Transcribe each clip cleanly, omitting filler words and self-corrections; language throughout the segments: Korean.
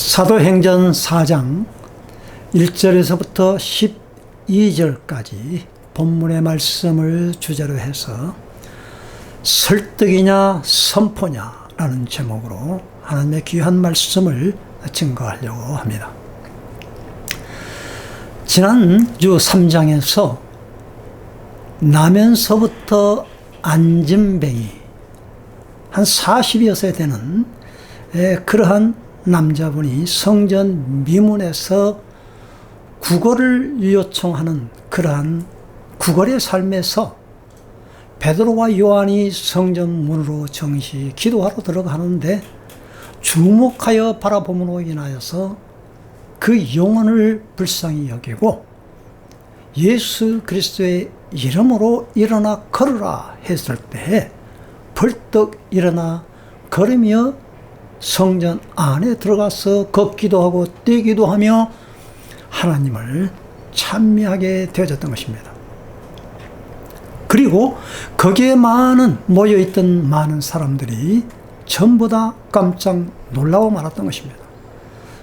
사도행전 4장 1절에서부터 12절까지 본문의 말씀을 주제로 해서 설득이냐 선포냐 라는 제목으로 하나님의 귀한 말씀을 증거하려고 합니다. 지난주 3장에서 나면서부터 안진뱅이 한 40여 세 되는 그러한 남자분이 성전 미문에서 구걸을 요청하는 그러한 구걸의 삶에서 베드로와 요한이 성전 문으로 정시 기도하러 들어가는데 주목하여 바라봄으로 인하여서 그 영혼을 불쌍히 여기고 예수 그리스도의 이름으로 일어나 걸으라 했을 때 벌떡 일어나 걸으며 성전 안에 들어가서 걷기도 하고 뛰기도 하며 하나님을 찬미하게 되어졌던 것입니다. 그리고 거기에 모여있던 많은 사람들이 전부 다 깜짝 놀라고 말았던 것입니다.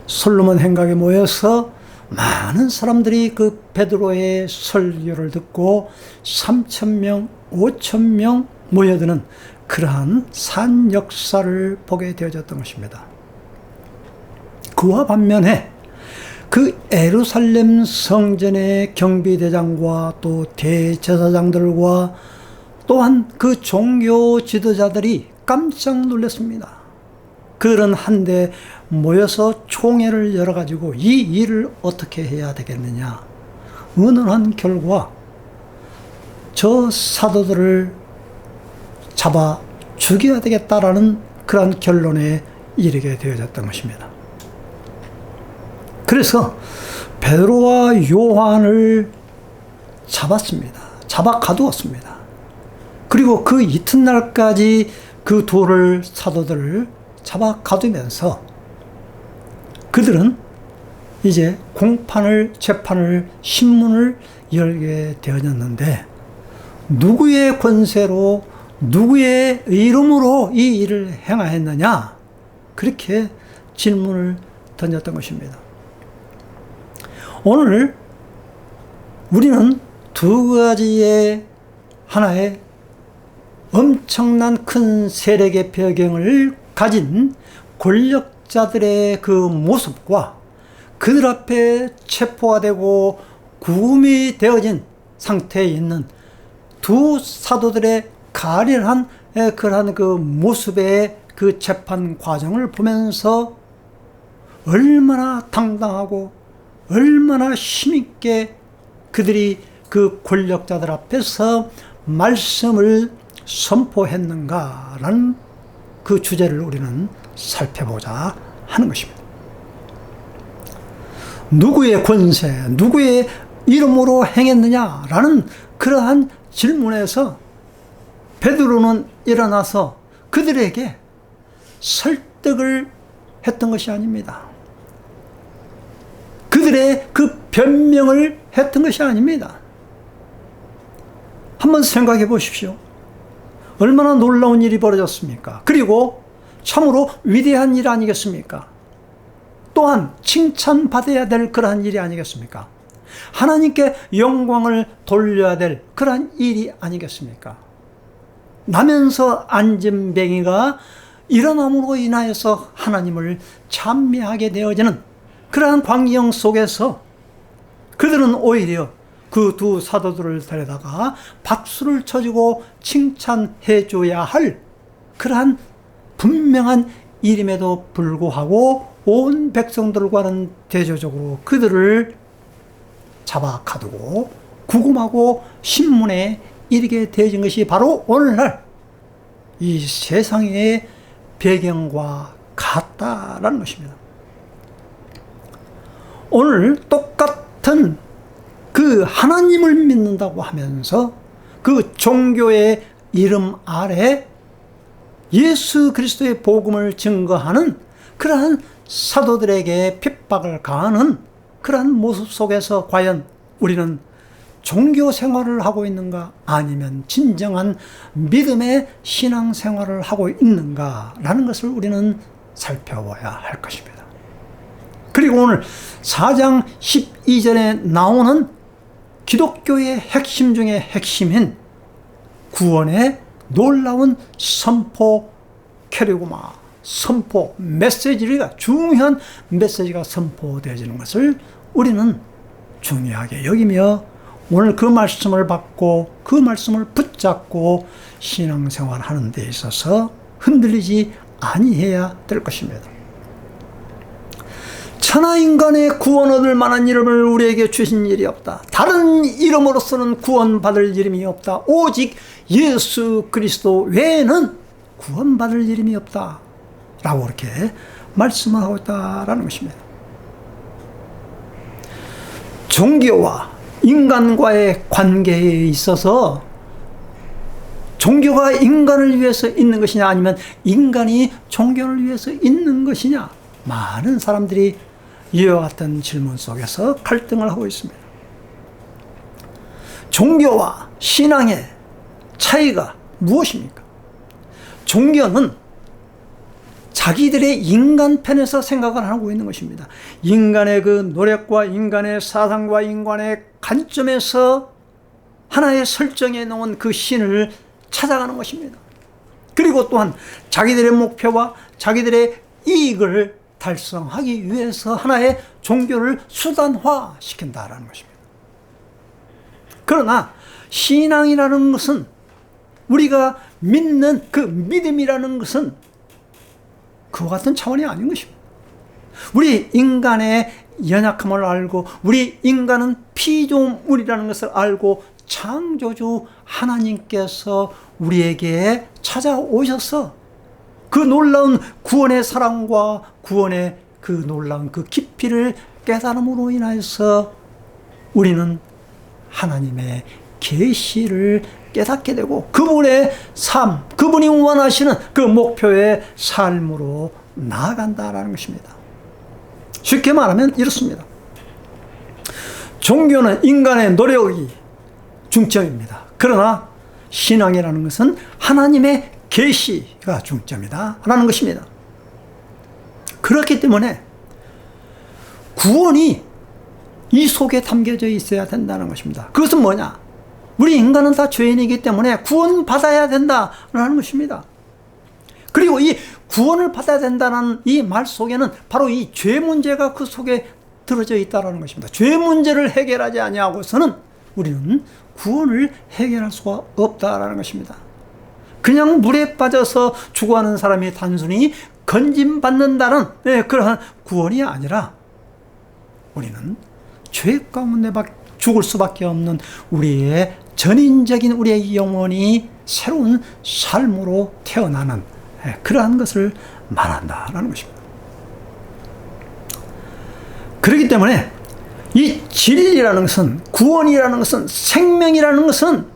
솔로몬 행각에 모여서 많은 사람들이 그 베드로의 설교를 듣고 3,000명, 5,000명 모여드는 그러한 산 역사를 보게 되어졌던 것입니다. 그와 반면에 그 예루살렘 성전의 경비대장과 또 대제사장들과 또한 그 종교 지도자들이 깜짝 놀랐습니다. 그런 한데 모여서 총회를 열어가지고 이 일을 어떻게 해야 되겠느냐 의논한 결과 저 사도들을 잡아 죽여야 되겠다라는 그런 결론에 이르게 되어졌던 것입니다. 그래서 베드로와 요한을 잡았습니다. 잡아 가두었습니다. 그리고 그 이튿날까지 그 사도들을 잡아 가두면서 그들은 이제 재판을 신문을 열게 되어졌는데 누구의 권세로 누구의 이름으로 이 일을 행하였느냐 그렇게 질문을 던졌던 것입니다. 오늘 우리는 두 가지의 하나의 엄청난 큰 세력의 배경을 가진 권력자들의 그 모습과 그들 앞에 체포가 되고 구금이 되어진 상태에 있는 두 사도들의 가련한 그러한 그 모습의 그 재판 과정을 보면서 얼마나 당당하고 얼마나 힘있게 그들이 그 권력자들 앞에서 말씀을 선포했는가라는 그 주제를 우리는 살펴보자 하는 것입니다. 누구의 권세, 누구의 이름으로 행했느냐라는 그러한 질문에서 베드로는 일어나서 그들에게 설득을 했던 것이 아닙니다. 그들의 그 변명을 했던 것이 아닙니다. 한번 생각해 보십시오. 얼마나 놀라운 일이 벌어졌습니까? 그리고 참으로 위대한 일 아니겠습니까? 또한 칭찬받아야 될 그러한 일이 아니겠습니까? 하나님께 영광을 돌려야 될 그러한 일이 아니겠습니까? 나면서 안진뱅이가 일어남으로 인하여서 하나님을 찬미하게 되어지는 그러한 광경 속에서 그들은 오히려 그 두 사도들을 데려다가 박수를 쳐주고 칭찬해줘야 할 그러한 분명한 일임에도 불구하고 온 백성들과는 대조적으로 그들을 잡아 가두고 구금하고 신문에 이르게 되어진 것이 바로 오늘날 이 세상의 배경과 같다라는 것입니다. 오늘 똑같은 그 하나님을 믿는다고 하면서 그 종교의 이름 아래 예수 그리스도의 복음을 증거하는 그러한 사도들에게 핍박을 가하는 그러한 모습 속에서 과연 우리는 종교 생활을 하고 있는가 아니면 진정한 믿음의 신앙 생활을 하고 있는가라는 것을 우리는 살펴봐야 할 것입니다. 그리고 오늘 4장 12절에 나오는 기독교의 핵심 중에 핵심인 구원의 놀라운 선포 캐리고마, 선포 메시지가, 중요한 메시지가 선포되어지는 것을 우리는 중요하게 여기며 오늘 그 말씀을 받고 그 말씀을 붙잡고 신앙생활 하는 데 있어서 흔들리지 아니해야 될 것입니다. 천하인간의 구원 얻을 만한 이름을 우리에게 주신 일이 없다. 다른 이름으로서는 구원받을 이름이 없다. 오직 예수 그리스도 외에는 구원받을 이름이 없다 라고 그렇게 말씀을 하고 있다는 것입니다. 종교와 인간과의 관계에 있어서 종교가 인간을 위해서 있는 것이냐 아니면 인간이 종교를 위해서 있는 것이냐, 많은 사람들이 이와 같은 질문 속에서 갈등을 하고 있습니다. 종교와 신앙의 차이가 무엇입니까? 종교는 자기들의 인간편에서 생각을 하고 있는 것입니다. 인간의 그 노력과 인간의 사상과 인간의 관점에서 하나의 설정해 놓은 그 신을 찾아가는 것입니다. 그리고 또한 자기들의 목표와 자기들의 이익을 달성하기 위해서 하나의 종교를 수단화시킨다라는 것입니다. 그러나 신앙이라는 것은, 우리가 믿는 그 믿음이라는 것은 그와 같은 차원이 아닌 것입니다. 우리 인간의 연약함을 알고 우리 인간은 피조물이라는 것을 알고 창조주 하나님께서 우리에게 찾아오셔서 그 놀라운 구원의 사랑과 구원의 그 놀라운 그 깊이를 깨달음으로 인하여서 우리는 하나님의 계시를 깨닫게 되고 그분의 삶, 그분이 원하시는 그 목표의 삶으로 나아간다라는 것입니다. 쉽게 말하면 이렇습니다. 종교는 인간의 노력이 중점입니다. 그러나 신앙이라는 것은 하나님의 계시가 중점이다 라는 것입니다. 그렇기 때문에 구원이 이 속에 담겨져 있어야 된다는 것입니다. 그것은 뭐냐? 우리 인간은 다 죄인이기 때문에 구원받아야 된다라는 것입니다. 그리고 이 구원을 받아야 된다는 이 말 속에는 바로 이 죄 문제가 그 속에 들어져 있다는 것입니다. 죄 문제를 해결하지 아니하고서는 우리는 구원을 해결할 수가 없다라는 것입니다. 그냥 물에 빠져서 죽어가는 사람이 단순히 건짐받는다는 그러한 구원이 아니라 우리는 죄 가운데 죽을 수밖에 없는 우리의 전인적인 우리의 영혼이 새로운 삶으로 태어나는 그러한 것을 말한다라는 것입니다. 그렇기 때문에 이 진리라는 것은, 구원이라는 것은, 생명이라는 것은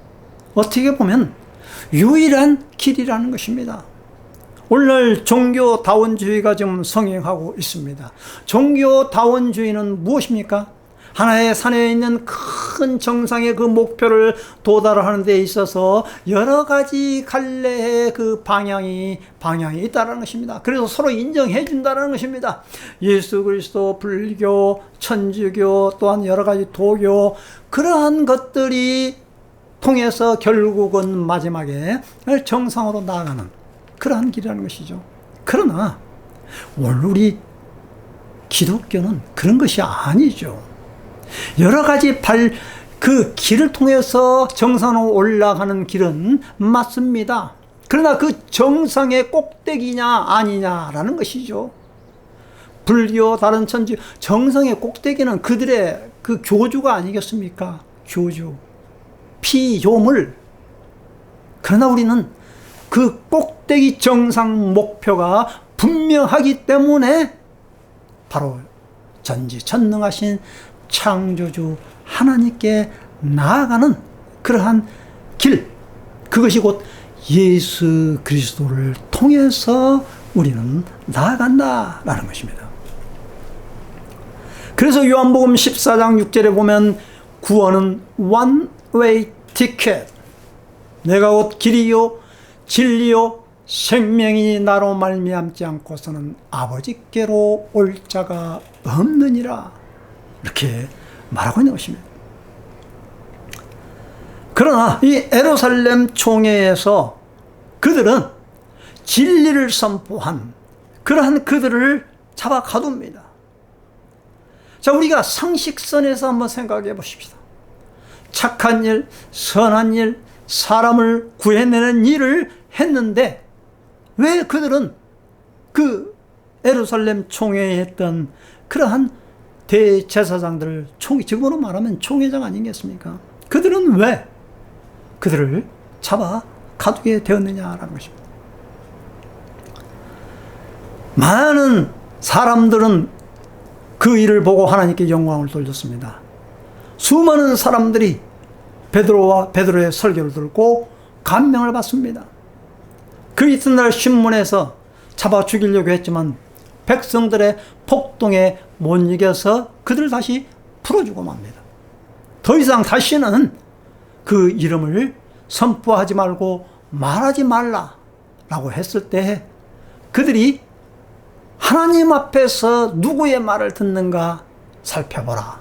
어떻게 보면 유일한 길이라는 것입니다. 오늘날 종교다원주의가 지금 성행하고 있습니다. 종교다원주의는 무엇입니까? 하나의 산에 있는 큰 정상의 그 목표를 도달하는 데 있어서 여러 가지 갈래의 그 방향이 있다는 것입니다. 그래서 서로 인정해 준다는 것입니다. 예수 그리스도, 불교, 천주교, 또한 여러 가지 도교, 그러한 것들이 통해서 결국은 마지막에 정상으로 나아가는 그러한 길이라는 것이죠. 그러나 오늘 우리 기독교는 그런 것이 아니죠. 여러 가지 그 길을 통해서 정상으로 올라가는 길은 맞습니다. 그러나 그 정상의 꼭대기냐 아니냐라는 것이죠. 불교, 다른 천주, 정상의 꼭대기는 그들의 그 교주가 아니겠습니까? 교주, 피조물. 그러나 우리는 그 꼭대기 정상 목표가 분명하기 때문에 바로 전지전능하신 창조주 하나님께 나아가는 그러한 길, 그것이 곧 예수 그리스도를 통해서 우리는 나아간다라는 것입니다. 그래서 요한복음 14장 6절에 보면 구원은 one way ticket, 내가 곧 길이요 진리요 생명이 나로 말미암지 않고서는 아버지께로 올 자가 없느니라. 이렇게 말하고 있는 것입니다. 그러나 이 예루살렘 총회에서 그들은 진리를 선포한 그러한 그들을 잡아 가둡니다. 자, 우리가 상식선에서 한번 생각해 보십시다. 착한 일, 선한 일, 사람을 구해내는 일을 했는데 왜 그들은 그 예루살렘 총회에 했던 그러한 대제사장들을 지금으로 말하면 총회장 아니겠습니까? 그들은 왜 그들을 잡아 가두게 되었느냐라는 것입니다. 많은 사람들은 그 일을 보고 하나님께 영광을 돌렸습니다. 수많은 사람들이 베드로와 베드로의 설교를 듣고 감명을 받습니다. 그 이튿날 신문에서 잡아 죽이려고 했지만 백성들의 폭동에 못 이겨서 그들을 다시 풀어주고 맙니다. 더 이상 다시는 그 이름을 선포하지 말고 말하지 말라라고 했을 때 그들이 하나님 앞에서 누구의 말을 듣는가 살펴보라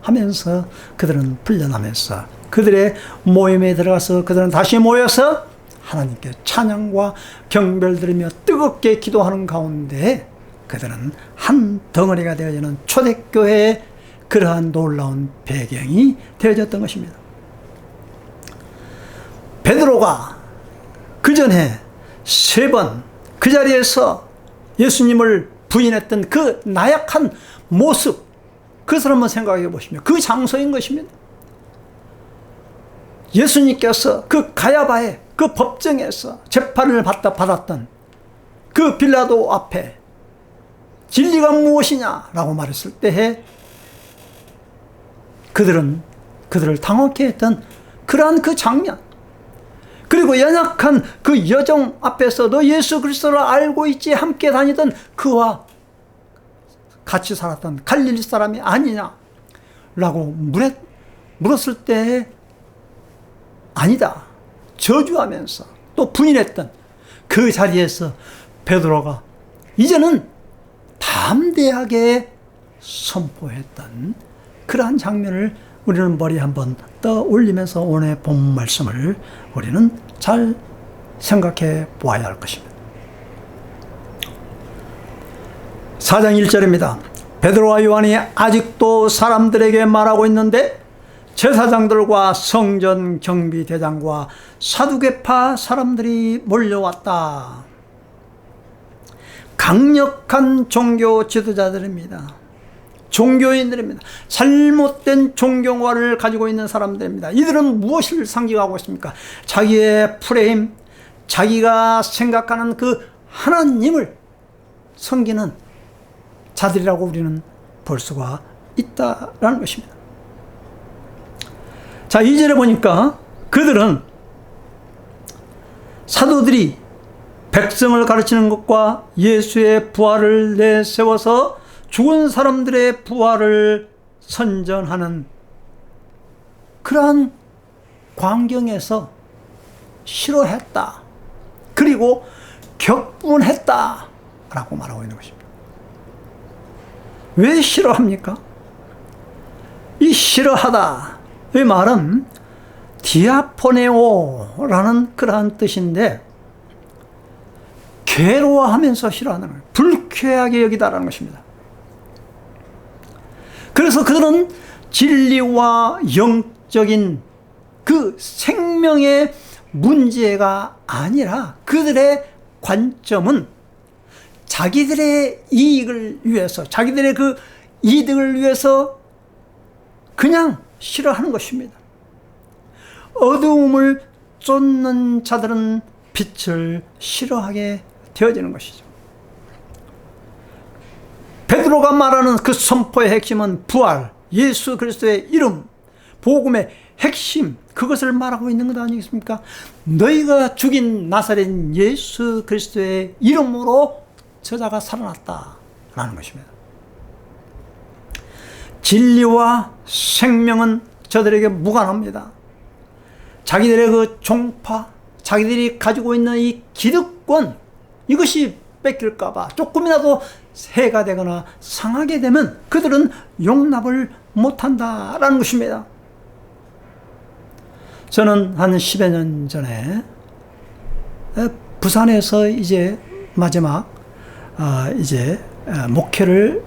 하면서 그들은 풀려나면서 그들의 모임에 들어가서 그들은 다시 모여서 하나님께 찬양과 경배를 드리며 뜨겁게 기도하는 가운데 그들은 한 덩어리가 되어지는 초대교회의 그러한 놀라운 배경이 되어졌던 것입니다. 베드로가 그 전에 3번 그 자리에서 예수님을 부인했던 그 나약한 모습, 그것을 한번 생각해 보시면 그 장소인 것입니다. 예수님께서 그 가야바의 그 법정에서 재판을 받았던 그 빌라도 앞에 진리가 무엇이냐라고 말했을 때에 그들을 당황케 했던 그러한 그 장면, 그리고 연약한 그 여종 앞에서 너 예수 그리스도를 알고 있지, 함께 다니던 그와 같이 살았던 갈릴리 사람이 아니냐라고 물었을 때 아니다 저주하면서 또 부인했던 그 자리에서 베드로가 이제는 담대하게 선포했던 그러한 장면을 우리는 머리에 한번 떠올리면서 오늘 본 말씀을 우리는 잘 생각해 보아야 할 것입니다. 4장 1절입니다. 베드로와 요한이 아직도 사람들에게 말하고 있는데 제사장들과 성전 경비대장과 사두개파 사람들이 몰려왔다. 강력한 종교 지도자들입니다. 종교인들입니다. 잘못된 종교관을 가지고 있는 사람들입니다. 이들은 무엇을 상징하고 있습니까? 자기의 프레임, 자기가 생각하는 그 하나님을 섬기는 자들이라고 우리는 볼 수가 있다라는 것입니다. 자, 2절에 보니까 그들은 사도들이 백성을 가르치는 것과 예수의 부활을 내세워서 죽은 사람들의 부활을 선전하는 그러한 광경에서 싫어했다. 그리고 격분했다. 라고 말하고 있는 것입니다. 왜 싫어합니까? 이 싫어하다. 이 말은 디아포네오라는 그러한 뜻인데 괴로워하면서 싫어하는 거예요. 불쾌하게 여기다라는 것입니다. 그래서 그들은 진리와 영적인 그 생명의 문제가 아니라 그들의 관점은 자기들의 이익을 위해서, 자기들의 그 이득을 위해서 그냥 싫어하는 것입니다. 어두움을 쫓는 자들은 빛을 싫어하게 되어지는 것이죠. 베드로가 말하는 그 선포의 핵심은 부활, 예수 그리스도의 이름, 복음의 핵심, 그것을 말하고 있는 것 아니겠습니까? 너희가 죽인 나사렛 예수 그리스도의 이름으로 저자가 살아났다라는 것입니다. 진리와 생명은 저들에게 무관합니다. 자기들의 그 종파, 자기들이 가지고 있는 이 기득 기득권, 이것이 뺏길까봐 조금이라도 해가 되거나 상하게 되면 그들은 용납을 못한다라는 것입니다. 저는 한 10여 년 전에 부산에서 이제 마지막 목회를,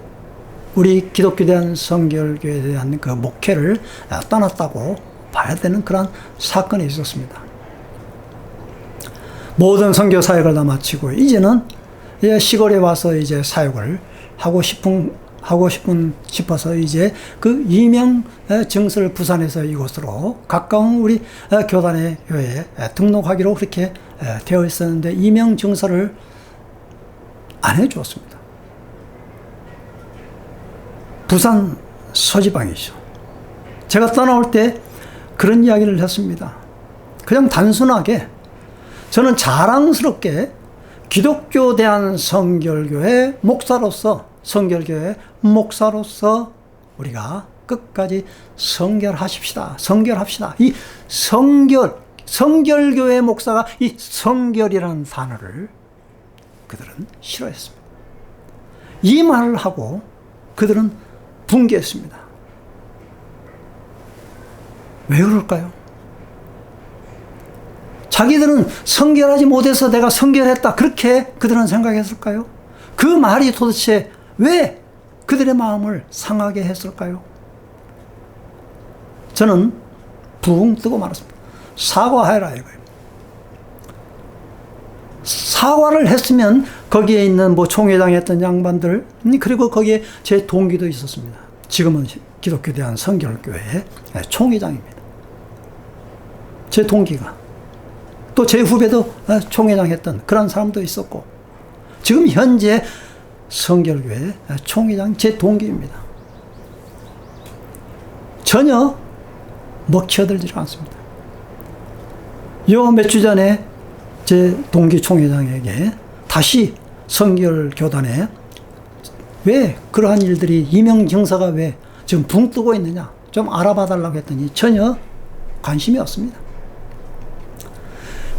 우리 기독교 대한 성결교회에 대한 그 목회를 떠났다고 봐야 되는 그런 사건이 있었습니다. 모든 선교 사역을 다 마치고 이제는 시골에 와서 이제 사역을 하고 싶어서 이제 그 이명 증서를 부산에서 이곳으로 가까운 우리 교단의 교회에 등록하기로 그렇게 되어 있었는데 이명 증서를 안 해주었습니다. 부산 서지방이죠. 제가 떠나올 때 그런 이야기를 했습니다. 그냥 단순하게 저는 자랑스럽게 기독교 대한성결교회 목사로서, 성결교회 목사로서 우리가 끝까지 성결합시다. 이 성결교회 목사가 이 성결이라는 단어를 그들은 싫어했습니다. 이 말을 하고 그들은 붕괴했습니다. 왜 그럴까요? 자기들은 성결하지 못해서 내가 성결했다, 그렇게 그들은 생각했을까요? 그 말이 도대체 왜 그들의 마음을 상하게 했을까요? 저는 붕 뜨고 말았습니다. 사과해라 이거예요. 사과를 했으면 거기에 있는 총회장에 했던 양반들, 그리고 거기에 제 동기도 있었습니다. 지금은 기독교 대한 성결교회 총회장입니다. 제 동기가. 또 제 후배도 총회장 했던 그런 사람도 있었고, 지금 현재 성결교회 총회장 제 동기입니다. 전혀 먹혀들지 않습니다. 요 몇 주 전에 제 동기 총회장에게 다시 성결교단에 왜 그러한 일들이, 이명경사가 왜 지금 붕 뜨고 있느냐 좀 알아봐 달라고 했더니 전혀 관심이 없습니다.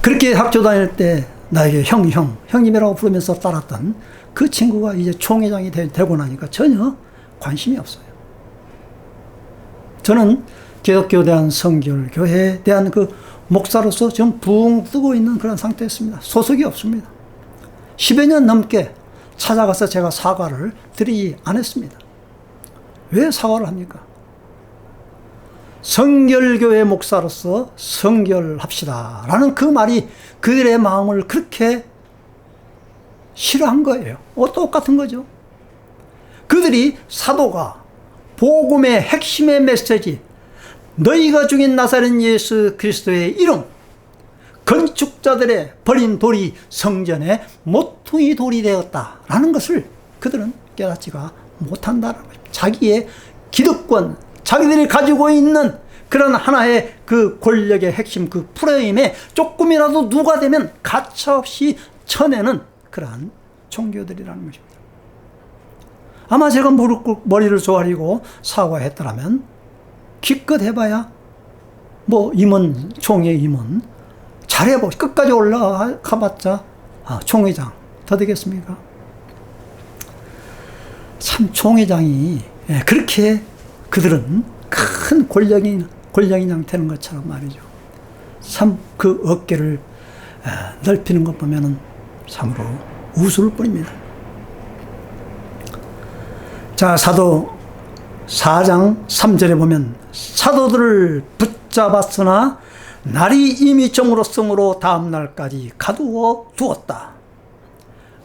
그렇게 학교 다닐 때 나에게 형님이라고 부르면서 따랐던 그 친구가 이제 총회장이 되고 나니까 전혀 관심이 없어요. 저는 기독교에 대한 성결교회에 대한 그 목사로서 지금 붕 뜨고 있는 그런 상태였습니다. 소속이 없습니다. 10여 년 넘게 찾아가서 제가 사과를 드리지 않았습니다. 왜 사과를 합니까? 성결교회 목사로서 성결합시다 라는 그 말이 그들의 마음을 그렇게 싫어한 거예요. 똑같은 거죠. 그들이 사도가 복음의 핵심의 메시지, 너희가 죽인 나사렛 예수 그리스도의 이름, 건축자들의 버린 돌이 성전의 모퉁이 돌이 되었다라는 것을 그들은 깨닫지가 못한다는 거죠. 자기의 기득권, 자기들이 가지고 있는 그런 하나의 그 권력의 핵심, 그 프레임에 조금이라도 누가 되면 가차없이 쳐내는 그러한 종교들이라는 것입니다. 아마 제가 머리를 조아리고 사과했더라면 기껏 해봐야 임원, 총회 임원 잘해보, 끝까지 올라가봤자 총회장 더 되겠습니까? 참 총회장이 그렇게 그들은 큰 권력이 되는 것처럼 말이죠. 참 그 어깨를 넓히는 것 보면은 참으로 우스울 뿐입니다. 자, 사도 4장 3절에 보면 사도들을 붙잡았으나 날이 이미 저물었으므로 다음 날까지 가두어 두었다.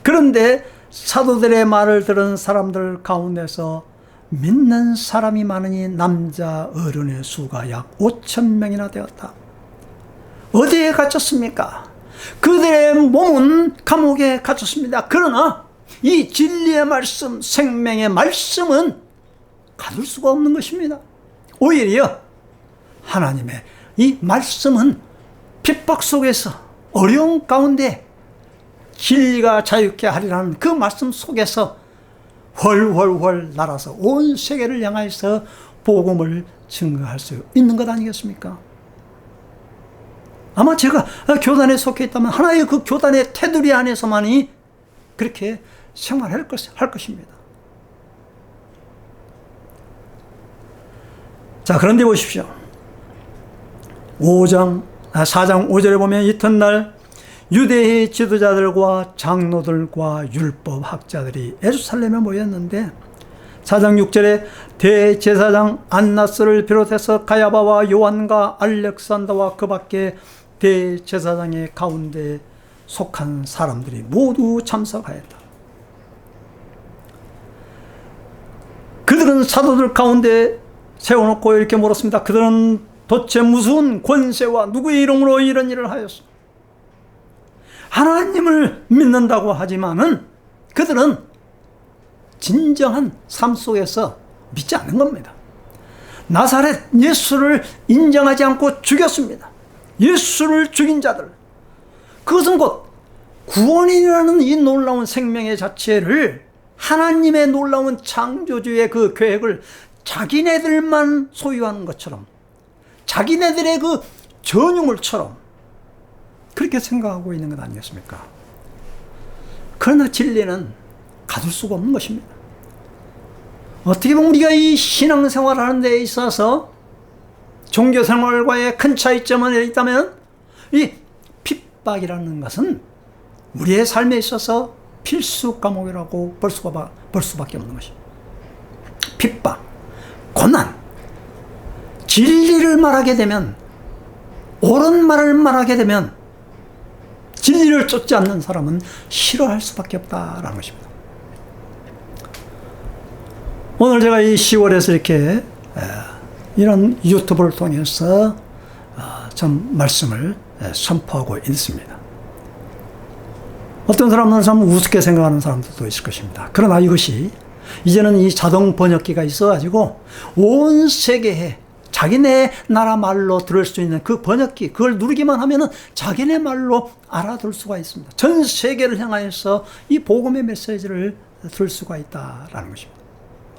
그런데 사도들의 말을 들은 사람들 가운데서 믿는 사람이 많으니 남자 어른의 수가 약 5,000명이나 되었다. 어디에 갇혔습니까? 그들의 몸은 감옥에 갇혔습니다. 그러나 이 진리의 말씀, 생명의 말씀은 가둘 수가 없는 것입니다. 오히려 하나님의 이 말씀은 핍박 속에서, 어려운 가운데 진리가 자유케 하리라는 그 말씀 속에서 훨훨훨 날아서 온 세계를 향해서 복음을 증거할 수 있는 것 아니겠습니까? 아마 제가 교단에 속해 있다면 하나의 그 교단의 테두리 안에서만이 그렇게 생활할 것입니다. 자, 그런데 보십시오. 4장 5절에 보면 이튿날 유대의 지도자들과 장로들과 율법학자들이 예루살렘에 모였는데 4장 6절에 대제사장 안나스를 비롯해서 가야바와 요한과 알렉산더와 그 밖에 대제사장의 가운데 속한 사람들이 모두 참석하였다. 그들은 사도들 가운데 세워놓고 이렇게 물었습니다. 그들은 도대체 무슨 권세와 누구의 이름으로 이런 일을 하였소? 하나님을 믿는다고 하지만은 그들은 진정한 삶 속에서 믿지 않는 겁니다. 나사렛 예수를 인정하지 않고 죽였습니다. 예수를 죽인 자들, 그것은 곧 구원이라는 이 놀라운 생명의 자체를, 하나님의 놀라운 창조주의 그 계획을 자기네들만 소유하는 것처럼, 자기네들의 그 전유물처럼 그렇게 생각하고 있는 것 아니겠습니까? 그러나 진리는 가둘 수가 없는 것입니다. 어떻게 보면 우리가 이 신앙생활 하는 데 있어서 종교생활과의 큰 차이점은 있다면, 이 핍박이라는 것은 우리의 삶에 있어서 필수 과목이라고 볼 수밖에 없는 것입니다. 핍박, 고난, 진리를 말하게 되면, 옳은 말을 말하게 되면 진리를 쫓지 않는 사람은 싫어할 수밖에 없다라는 것입니다. 오늘 제가 이 10월에서 이렇게 이런 유튜브를 통해서 좀 말씀을 선포하고 있습니다. 어떤 사람은 참 우습게 생각하는 사람들도 있을 것입니다. 그러나 이것이 이제는 이 자동 번역기가 있어가지고 온 세계에 자기네 나라 말로 들을 수 있는 그 번역기, 그걸 누르기만 하면은 자기네 말로 알아들 수가 있습니다. 전 세계를 향하여서 이 복음의 메시지를 들을 수가 있다라는 것입니다.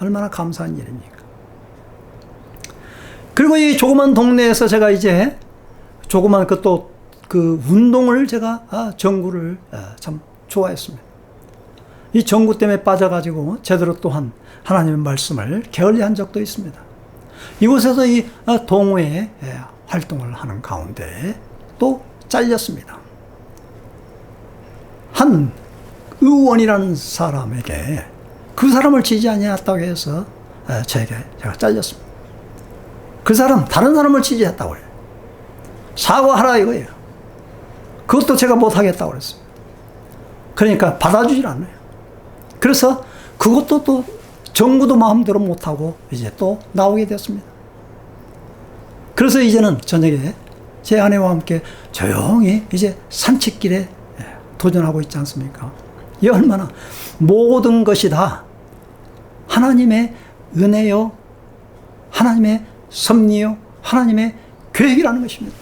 얼마나 감사한 일입니까? 그리고 이 조그만 동네에서 제가 이제 조그만 그 운동을 제가 전구를 참 좋아했습니다. 이 전구 때문에 빠져가지고 제대로 또한 하나님의 말씀을 게을리한 적도 있습니다. 이곳에서 이 동호회 활동을 하는 가운데 또 잘렸습니다. 한 의원이라는 사람에게 그 사람을 지지 아니했다고 해서 제가 잘렸습니다. 그 사람, 다른 사람을 지지했다고 해요. 사과하라 이거예요. 그것도 제가 못하겠다고 그랬어요. 그러니까 받아주질 않아요. 그래서 그것도 또 정부도 마음대로 못하고 이제 또 나오게 됐습니다. 그래서 이제는 저녁에 제 아내와 함께 조용히 이제 산책길에 도전하고 있지 않습니까? 이 얼마나 모든 것이 다 하나님의 은혜요, 하나님의 섭리요, 하나님의 계획이라는 것입니다.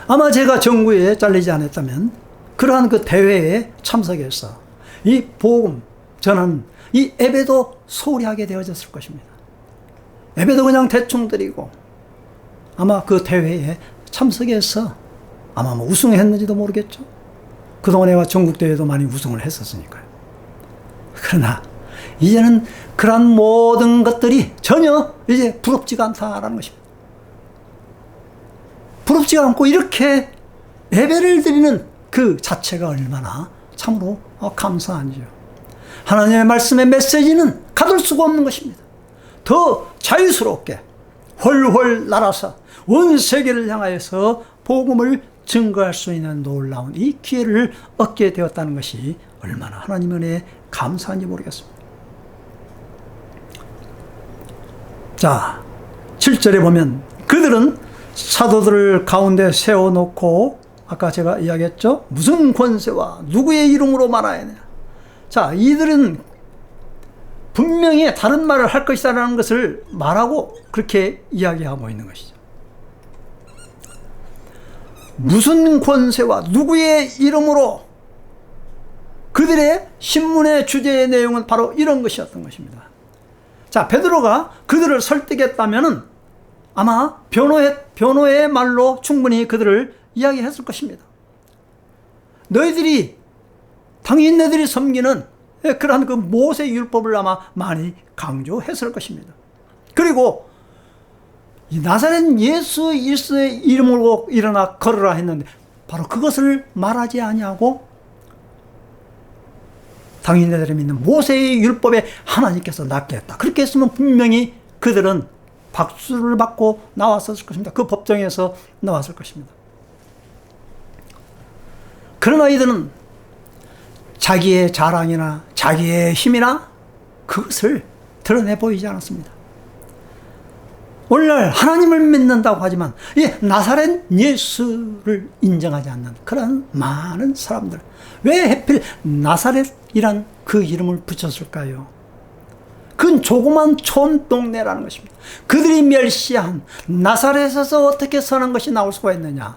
아마 제가 정부에 잘리지 않았다면 그러한 그 대회에 참석해서 이 복음 전하는 이 예배도 소홀히 하게 되어졌을 것입니다. 예배도 그냥 대충 드리고 아마 그 대회에 참석해서 아마 뭐 우승했는지도 모르겠죠. 그동안 내가 전국대회도 많이 우승을 했었으니까요. 그러나 이제는 그런 모든 것들이 전혀 이제 부럽지가 않다라는 것입니다. 부럽지가 않고 이렇게 예배를 드리는 그 자체가 얼마나 참으로 감사한지요. 하나님의 말씀의 메시지는 가둘 수가 없는 것입니다. 더 자유스럽게 훨훨 날아서 온 세계를 향하여서 복음을 증거할 수 있는 놀라운 이 기회를 얻게 되었다는 것이 얼마나 하나님의 은혜에 감사한지 모르겠습니다. 자, 7절에 보면 그들은 사도들을 가운데 세워놓고 아까 제가 이야기했죠. 무슨 권세와 누구의 이름으로 말하느냐. 자, 이들은 분명히 다른 말을 할 것이라는 것을 말하고 그렇게 이야기하고 있는 것이죠. 무슨 권세와 누구의 이름으로. 그들의 신문의 주제의 내용은 바로 이런 것이었던 것입니다. 자, 베드로가 그들을 설득했다면은 아마 변호의 말로 충분히 그들을 이야기했을 것입니다. 당연히 너희들이 섬기는 그러한 그 모세 율법을 아마 많이 강조했을 것입니다. 그리고 이 나사렛 예수 그리스도의 이름으로 일어나 걸으라 했는데 바로 그것을 말하지 아니하고 당연히 너희들이 믿는 모세의 율법에 하나님께서 낫게 했다. 그렇게 했으면 분명히 그들은 박수를 받고 나왔을 것입니다. 그 법정에서 나왔을 것입니다. 그러나 이들은 자기의 자랑이나 자기의 힘이나 그것을 드러내 보이지 않았습니다. 오늘날 하나님을 믿는다고 하지만 이 나사렛 예수를 인정하지 않는 그런 많은 사람들, 왜 하필 나사렛이란 그 이름을 붙였을까요? 그건 조그만 촌동네라는 것입니다. 그들이 멸시한 나사렛에서 어떻게 선한 것이 나올 수가 있느냐.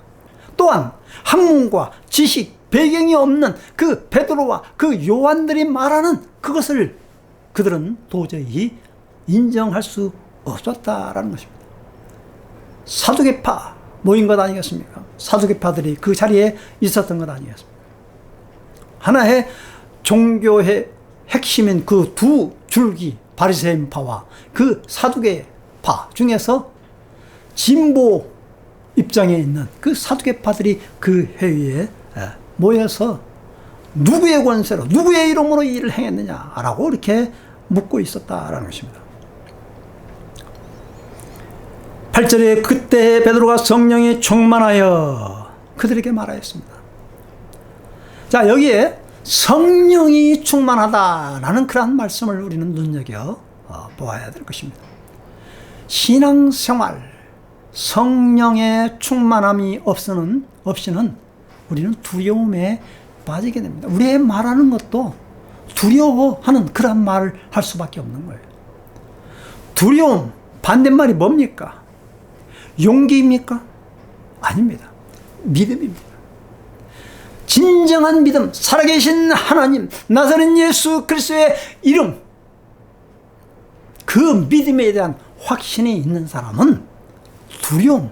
또한 학문과 지식, 배경이 없는 그 베드로와 그 요한들이 말하는 그것을 그들은 도저히 인정할 수 없었다라는 것입니다. 사두개파 모인 것 아니겠습니까? 사두개파들이 그 자리에 있었던 것 아니겠습니까? 하나의 종교의 핵심인 그 두 줄기 바리새인파와 그 사두개파 중에서 진보 입장에 있는 그 사두개파들이 그 회의에 모여서 누구의 권세로 누구의 이름으로 이 일을 행했느냐라고 이렇게 묻고 있었다라는 것입니다. 8절에 그때 베드로가 성령에 충만하여 그들에게 말하였습니다. 자, 여기에 성령이 충만하다라는 그러한 말씀을 우리는 눈여겨 보아야 될 것입니다. 신앙생활, 성령의 충만함이 없이는 우리는 두려움에 빠지게 됩니다. 우리의 말하는 것도 두려워하는 그런 말을 할 수밖에 없는 거예요. 두려움, 반대말이 뭡니까? 용기입니까? 아닙니다. 믿음입니다. 진정한 믿음, 살아계신 하나님, 나사렛 예수 그리스도의 이름, 그 믿음에 대한 확신이 있는 사람은 두려움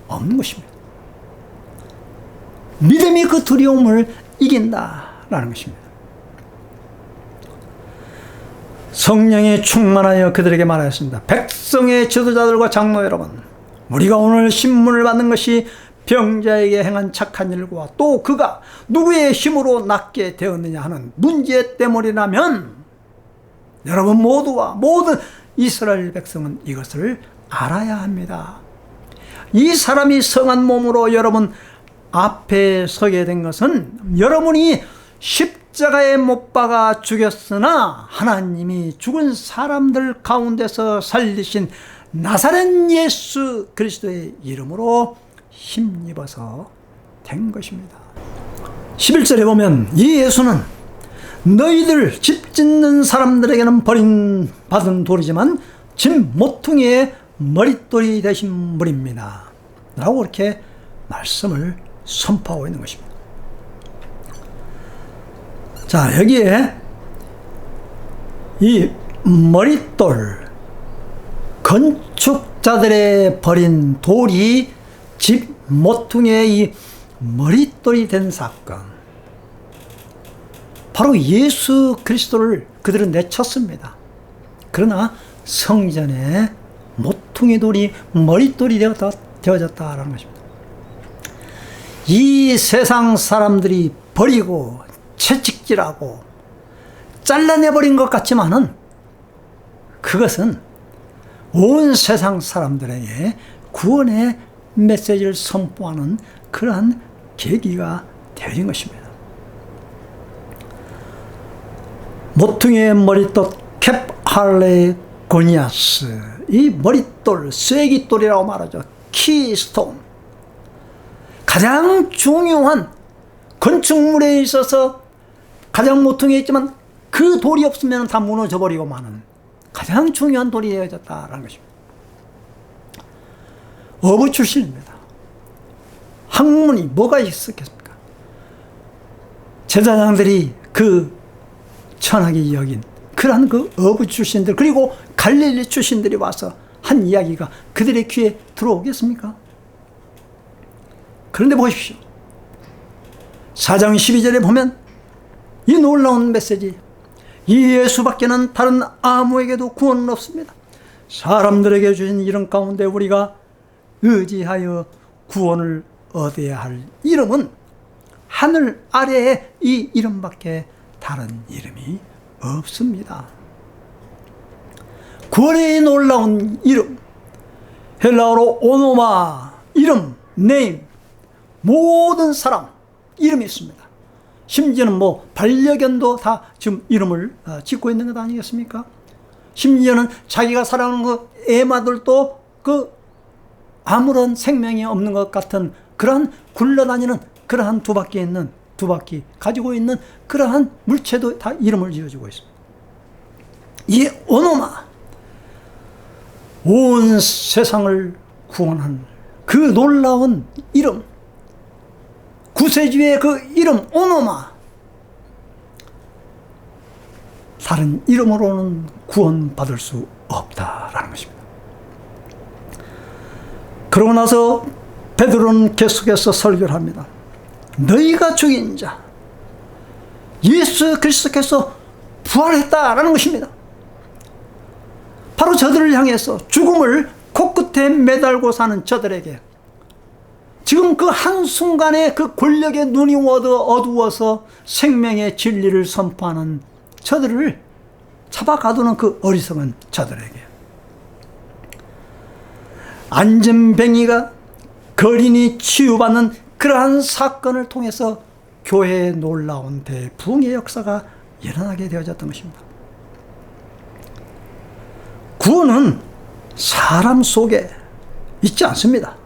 없는 것입니다. 믿음이 그 두려움을 이긴다라는 것입니다. 성령에 충만하여 그들에게 말하였습니다. 백성의 지도자들과 장로 여러분, 우리가 오늘 신문을 받는 것이 병자에게 행한 착한 일과 또 그가 누구의 힘으로 낫게 되었느냐 하는 문제 때문이라면 여러분 모두와 모든 이스라엘 백성은 이것을 알아야 합니다. 이 사람이 성한 몸으로 여러분 앞에 서게 된 것은 여러분이 십자가에 못 박아 죽였으나 하나님이 죽은 사람들 가운데서 살리신 나사렛 예수 그리스도의 이름으로 힘입어서 된 것입니다. 11절에 보면 이 예수는 너희들 집 짓는 사람들에게는 버림받은 돌이지만 집 모퉁이의 머릿돌이 되신 분입니다 라고 이렇게 말씀을 선포하고 있는 것입니다. 자, 여기에 이 머릿돌, 건축자들의 버린 돌이 집 모퉁이의 이 머릿돌이 된 사건, 바로 예수 그리스도를 그들은 내쳤습니다. 그러나 성전에 모퉁이 돌이 머릿돌이 되어졌다라는 것입니다. 이 세상 사람들이 버리고 채찍질하고 잘라내버린 것 같지만은 그것은 온 세상 사람들에게 구원의 메시지를 선포하는 그러한 계기가 되는 것입니다. 모퉁이의 머릿돌 캡할레고니아스, 이 머릿돌, 쐐기돌이라고 말하죠. 키스톤, 가장 중요한 건축물에 있어서 가장 모퉁이에 있지만 그 돌이 없으면 다 무너져 버리고 마는 가장 중요한 돌이 되어졌다라는 것입니다. 어부 출신입니다. 학문이 뭐가 있었겠습니까? 제사장들이 그 천하게 여긴 그러한 그 어부 출신들, 그리고 갈릴리 출신들이 와서 한 이야기가 그들의 귀에 들어오겠습니까? 그런데 보십시오. 4장 12절에 보면 이 놀라운 메시지, 이 예수밖에는 다른 아무에게도 구원은 없습니다. 사람들에게 주신 이름 가운데 우리가 의지하여 구원을 얻어야 할 이름은 하늘 아래에 이 이름밖에 다른 이름이 없습니다. 구원의 놀라운 이름, 헬라어로 오노마, 이름, 네임, 모든 사람 이름이 있습니다. 심지어는 반려견도 다 지금 이름을 짓고 있는 것 아니겠습니까? 심지어는 자기가 사랑하는 그 애마들도 그 아무런 생명이 없는 것 같은 그러한 굴러다니는 그러한 두 바퀴 가지고 있는 그러한 물체도 다 이름을 지어주고 있습니다. 이 오노마, 온 세상을 구원한 그 놀라운 이름, 구세주의 그 이름 오노마, 다른 이름으로는 구원받을 수 없다라는 것입니다. 그러고 나서 베드로는 계속해서 설교를 합니다. 너희가 죽인 자 예수 그리스도께서 부활했다라는 것입니다. 바로 저들을 향해서, 죽음을 코끝에 매달고 사는 저들에게 지금 그 한순간에 그 권력의 눈이 어두워서 생명의 진리를 선포하는 저들을 잡아가두는 그 어리석은 저들에게, 안전뱅이가 거린이 치유받는 그러한 사건을 통해서 교회의 놀라운 대부흥의 역사가 일어나게 되어졌던 것입니다. 구원은 사람 속에 있지 않습니다.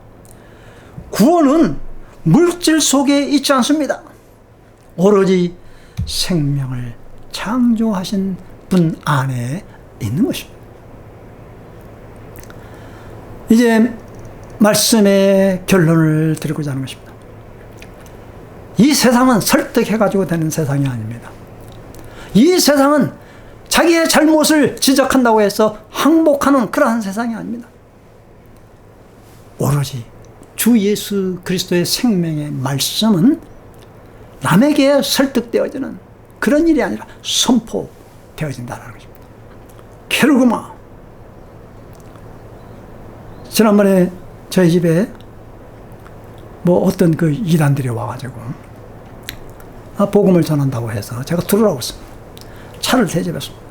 구원은 물질 속에 있지 않습니다. 오로지 생명을 창조하신 분 안에 있는 것입니다. 이제 말씀의 결론을 드리고자 하는 것입니다. 이 세상은 설득해가지고 되는 세상이 아닙니다. 이 세상은 자기의 잘못을 지적한다고 해서 항복하는 그러한 세상이 아닙니다. 오로지 주 예수 그리스도의 생명의 말씀은 남에게 설득되어지는 그런 일이 아니라 선포되어진다는 것입니다. 케르그마, 지난번에 저희 집에 어떤 그 이단들이 와가지고 복음을 전한다고 해서 제가 들으라고 했습니다. 차를 대접했습니다.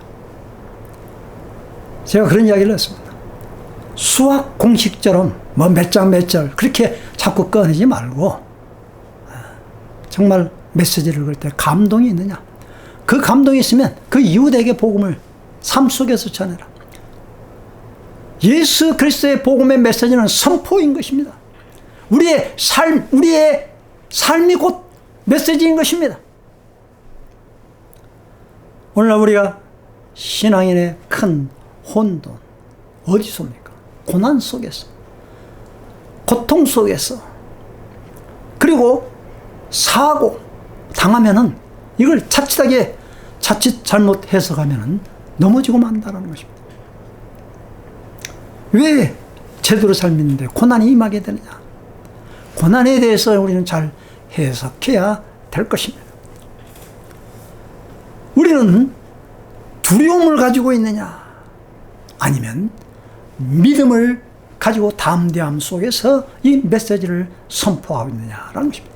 제가 그런 이야기를 했습니다. 수학 공식처럼 몇 장 몇 절 그렇게 자꾸 꺼내지 말고 정말 메시지를 읽을 때 감동이 있느냐, 그 감동이 있으면 그 이웃에게 복음을 삶 속에서 전해라. 예수 그리스도의 복음의 메시지는 선포인 것입니다. 우리의 삶이 곧 메시지인 것입니다. 오늘날 우리가 신앙인의 큰 혼돈 어디서입니까? 고난 속에서, 고통 속에서, 그리고 사고 당하면은 이걸 자칫 잘못 해석하면은 넘어지고 만다라는 것입니다. 왜 제대로 삶인데 고난이 임하게 되느냐? 고난에 대해서 우리는 잘 해석해야 될 것입니다. 우리는 두려움을 가지고 있느냐, 아니면 믿음을 가지고 담대함 속에서 이 메시지를 선포하고 있느냐라는 것입니다.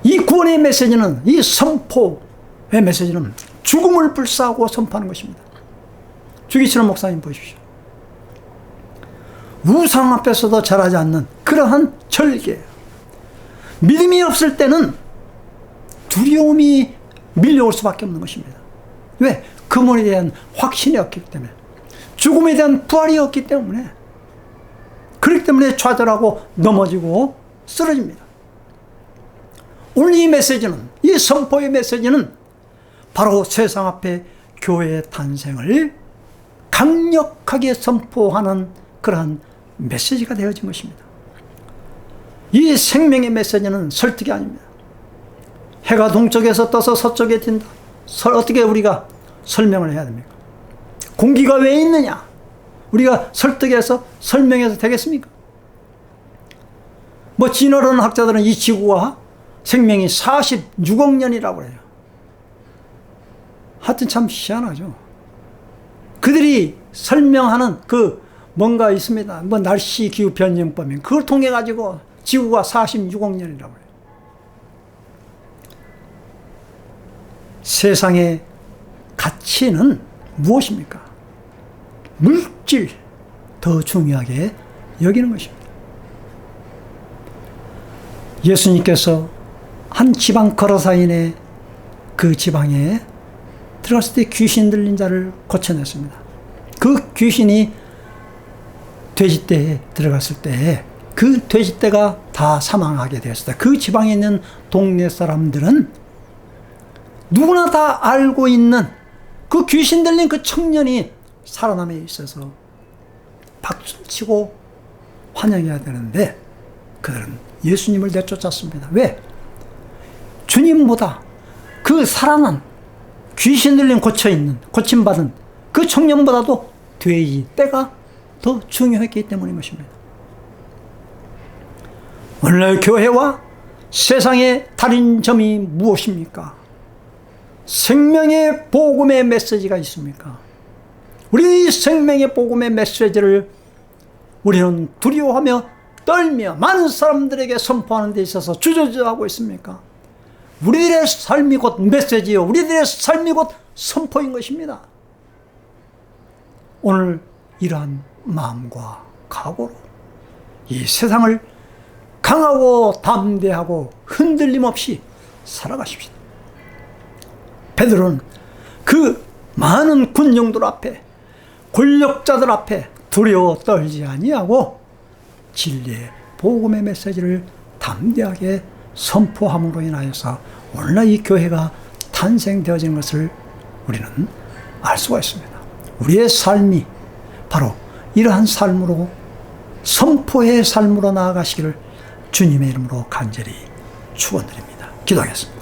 이 구원의 메시지는, 이 선포의 메시지는 죽음을 불사하고 선포하는 것입니다. 주기철 목사님 보십시오. 우상 앞에서도 절하지 않는 그러한 절개. 믿음이 없을 때는 두려움이 밀려올 수밖에 없는 것입니다. 왜? 그분에 대한 확신이 없기 때문에, 죽음에 대한 부활이 없기 때문에, 그렇기 때문에 좌절하고 넘어지고 쓰러집니다. 오늘 이 메시지는, 이 선포의 메시지는 바로 세상 앞에 교회의 탄생을 강력하게 선포하는 그러한 메시지가 되어진 것입니다. 이 생명의 메시지는 설득이 아닙니다. 해가 동쪽에서 떠서 서쪽에 튄다. 어떻게 우리가 설명을 해야 됩니까? 공기가 왜 있느냐? 우리가 설득해서 설명해서 되겠습니까? 뭐 진화론 학자들은 이 지구가 생명이 46억 년이라고 해요. 하여튼 참 희한하죠. 그들이 설명하는 그 뭔가 있습니다. 뭐 날씨 기후 변경법인 그걸 통해 가지고 지구가 46억 년이라고 해요. 세상의 가치는 무엇입니까? 물질 더 중요하게 여기는 것입니다. 예수님께서 한 지방 거라사인의 그 지방에 들어갔을 때 귀신 들린 자를 고쳐냈습니다. 그 귀신이 돼지떼에 들어갔을 때 그 돼지떼가 다 사망하게 되었습니다. 그 지방에 있는 동네 사람들은 누구나 다 알고 있는 그 귀신 들린 그 청년이 살아남에 있어서 박수를 치고 환영해야 되는데 그들은 예수님을 내쫓았습니다. 왜? 주님보다 그 살아난 귀신 들린 고침받은 그 청년보다도 돼지 떼가 더 중요했기 때문인 것입니다. 오늘날 교회와 세상의 다른 점이 무엇입니까? 생명의 복음의 메시지가 있습니까? 우리 생명의 복음의 메시지를 우리는 두려워하며 떨며 많은 사람들에게 선포하는 데 있어서 주저주저하고 있습니까? 우리들의 삶이 곧 메시지요. 우리들의 삶이 곧 선포인 것입니다. 오늘 이러한 마음과 각오로 이 세상을 강하고 담대하고 흔들림 없이 살아가십시다. 베드로는 그 많은 군중들 앞에 권력자들 앞에 두려워 떨지 아니하고 진리의 복음의 메시지를 담대하게 선포함으로 인하여서 오늘날 이 교회가 탄생되어진 것을 우리는 알 수가 있습니다. 우리의 삶이 바로 이러한 삶으로 선포의 삶으로 나아가시기를 주님의 이름으로 간절히 축원드립니다. 기도하겠습니다.